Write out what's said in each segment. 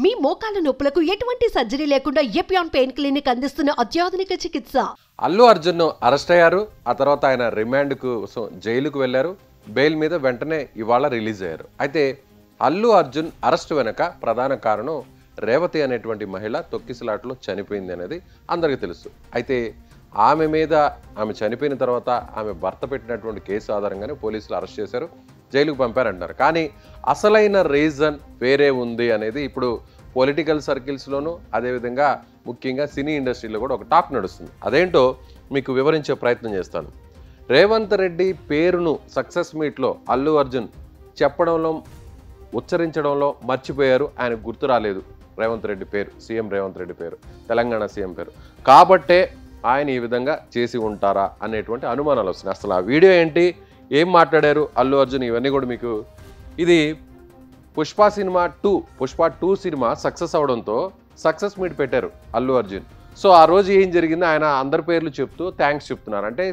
మీ మోకాల నొప్పులకు ఎటువంటి సర్జరీ లేకుండా ఎపియాన్ పెయిన్ క్లినిక్ అందిస్తున్న అత్యాధునిక చికిత్స. అల్లు అర్జున్ అరెస్ట్ అయ్యారు. ఆ తర్వాత ఆయన రిమాండ్ కోసం జైలుకు వెళ్లారు. బెయిల్ మీద వెంటనే ఇవాళ రిలీజ్ అయ్యారు. అయితే అల్లు అర్జున్ అరెస్ట్ వెనక ప్రధాన కారణం రేవతి అనేటువంటి మహిళ తొక్కిసలాటలో చనిపోయింది అనేది అందరికీ తెలుసు. అయితే ఆమె మీద ఆమె చనిపోయిన తర్వాత ఆమె భర్త పెట్టినటువంటి కేసు ఆధారంగానే పోలీసులు అరెస్ట్ చేశారు, జైలుకు పంపారంటున్నారు. కానీ అసలైన రీజన్ వేరే ఉంది అనేది ఇప్పుడు పొలిటికల్ సర్కిల్స్లోనూ అదేవిధంగా ముఖ్యంగా సినీ ఇండస్ట్రీలో కూడా ఒక టాక్ నడుస్తుంది. అదేంటో మీకు వివరించే ప్రయత్నం చేస్తాను. రేవంత్ రెడ్డి పేరును సక్సెస్ మీట్లో అల్లు అర్జున్ చెప్పడంలో ఉచ్చరించడంలో మర్చిపోయారు. ఆయన గుర్తు రాలేదు రేవంత్ రెడ్డి పేరు, సీఎం రేవంత్ రెడ్డి పేరు, తెలంగాణ సీఎం పేరు. కాబట్టే ఆయన ఈ విధంగా చేసి ఉంటారా అనేటువంటి అనుమానాలు వస్తున్నాయి. అసలు ఆ వీడియో ఏంటి, ఏం మాట్లాడారు అల్లు అర్జున్, ఇవన్నీ కూడా మీకు. ఇది పుష్ప 2 సినిమా సక్సెస్ అవడంతో సక్సెస్ మీట్ పెట్టారు అల్లు అర్జున్. సో ఆ రోజు ఏం జరిగిందో ఆయన అందరి పేర్లు చెప్తూ థ్యాంక్స్ చెప్తున్నారు. అంటే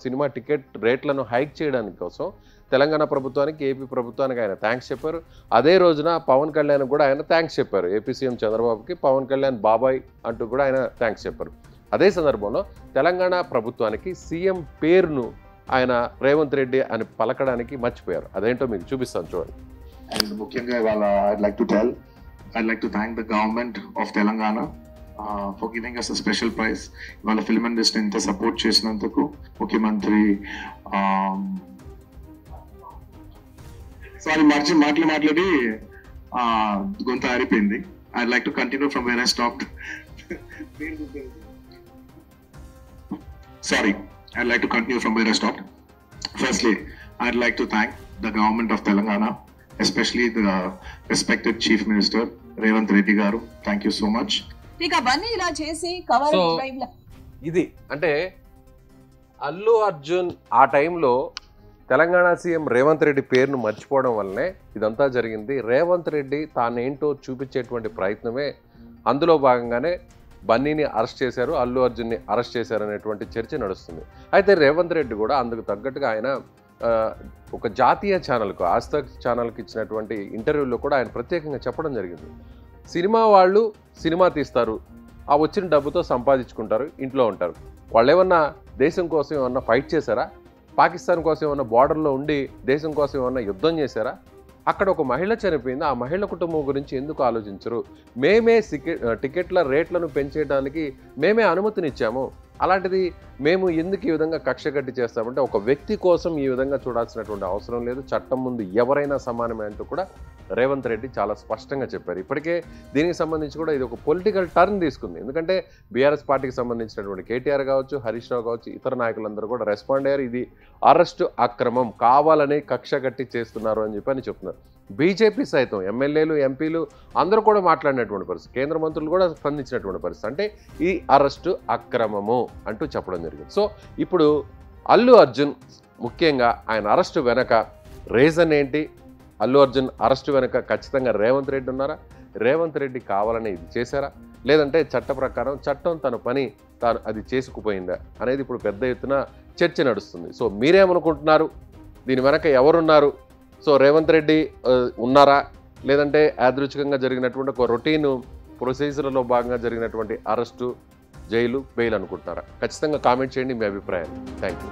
సినిమా టికెట్ రేట్లను హైక్ చేయడానికి కోసం తెలంగాణ ప్రభుత్వానికి, ఏపీ ప్రభుత్వానికి ఆయన థ్యాంక్స్ చెప్పారు. అదే రోజున పవన్ కళ్యాణ్ కూడా ఆయన థ్యాంక్స్ చెప్పారు. ఏపీ సీఎం చంద్రబాబుకి పవన్ కళ్యాణ్ బాబాయ్ అంటూ కూడా ఆయన థ్యాంక్స్ చెప్పారు. అదే సందర్భంలో తెలంగాణ ప్రభుత్వానికి సీఎం పేరును ఆయన రేవంత్ రెడ్డి అని పలకడానికి మర్చిపోయారు. అదేంటో మీకు చూపిస్తాను చూడండి. And ముఖ్యంగా ఇవాళ I'd like to thank the government of Telangana for giving us a special prize. ఇవాళ ఫిల్మ్ ఇండస్ట్రీ ఇంత సపోర్ట్ చేసినందుకు ముఖ్యమంత్రి సారీ మాట్లాడి గొంతు ఆరిపోయింది. I'd like to continue from where I stopped. Sorry, I'd like to continue from where I stopped. Firstly, I'd like to thank the government of Telangana, especially the respected Chief Minister Revanth Reddy garu. Thank you so much. ఇక బన్నీ ఇలా చేసి coverage drive ఇది అంటే అల్లు అర్జున్ ఆ టైంలో Telangana CM Revanth Reddy పేరును మర్చిపోవడం వల్లనే ఇదంతా జరిగింది. రేవంత్ రెడ్డి తానేంటో చూపించేటువంటి ప్రయత్నమే. అందులో భాగంగానే బన్నీని అరెస్ట్ చేశారు, అల్లు అర్జున్ని అరెస్ట్ చేశారు అనేటువంటి చర్చ నడుస్తుంది. అయితే రేవంత్ రెడ్డి కూడా అందుకు తగ్గట్టుగా ఆయన ఒక జాతీయ ఛానల్కు, ఆజ్తక్ ఛానల్కి ఇచ్చినటువంటి ఇంటర్వ్యూలో కూడా ఆయన ప్రత్యేకంగా చెప్పడం జరిగింది. సినిమా వాళ్ళు సినిమా తీస్తారు, ఆ వచ్చిన డబ్బుతో సంపాదించుకుంటారు, ఇంట్లో ఉంటారు. వాళ్ళు ఏమన్నా దేశం కోసం ఏమన్నా ఫైట్ చేశారా? పాకిస్తాన్ కోసం ఏమన్నా బార్డర్లో ఉండి దేశం కోసం ఏమన్నా యుద్ధం చేశారా? అక్కడ ఒక మహిళ చనిపోయింది, ఆ మహిళ కుటుంబం గురించి ఎందుకు ఆలోచించరు? మేమే టికెట్ల రేట్లను పెంచేయడానికి మేమే అనుమతినిచ్చాము, అలాంటిది మేము ఎందుకు ఈ విధంగా కక్ష కట్టి చేస్తామంటే ఒక వ్యక్తి కోసం ఈ విధంగా చూడాల్సినటువంటి అవసరం లేదు, చట్టం ముందు ఎవరైనా సమానమే అంటూ కూడా రేవంత్ రెడ్డి చాలా స్పష్టంగా చెప్పారు. ఇప్పటికే దీనికి సంబంధించి కూడా ఇది ఒక పొలిటికల్ టర్న్ తీసుకుంది. ఎందుకంటే బీఆర్ఎస్ పార్టీకి సంబంధించినటువంటి కేటీఆర్ కావచ్చు, హరీష్ రావు కావచ్చు, ఇతర నాయకులందరూ కూడా రెస్పాండ్ అయ్యారు. ఇది అరెస్టు అక్రమం, కావాలని కక్ష కట్టి చేస్తున్నారు అని చెప్పి చెప్తున్నారు. బీజేపీ సైతం ఎమ్మెల్యేలు, ఎంపీలు అందరూ కూడా మాట్లాడినటువంటి పరిస్థితి, కేంద్ర మంత్రులు కూడా స్పందించినటువంటి పరిస్థితి. అంటే ఈ అరెస్టు అక్రమము అంటూ చెప్పడం జరిగింది. సో ఇప్పుడు అల్లు అర్జున్ ముఖ్యంగా ఆయన అరెస్టు వెనక రీజన్ ఏంటి? అల్లు అర్జున్ అరెస్టు వెనక ఖచ్చితంగా రేవంత్ రెడ్డి ఉన్నారా? రేవంత్ రెడ్డి కావాలని ఇది చేశారా? లేదంటే చట్ట ప్రకారం చట్టం తన పని తాను అది చేసుకుపోయిందా అనేది ఇప్పుడు పెద్ద ఎత్తున చర్చ నడుస్తుంది. సో మీరేమనుకుంటున్నారు? దీని వెనక ఎవరున్నారు? సో రేవంత్ రెడ్డి ఉన్నారా, లేదంటే యాదృచ్ఛికంగా జరిగినటువంటి ఒక రొటీన్ ప్రొసీజర్లో భాగంగా జరిగినటువంటి అరెస్టు, జైలు, బెయిల్ అనుకుంటున్నారా? ఖచ్చితంగా కామెంట్ చేయండి మీ అభిప్రాయాన్ని. Thank you.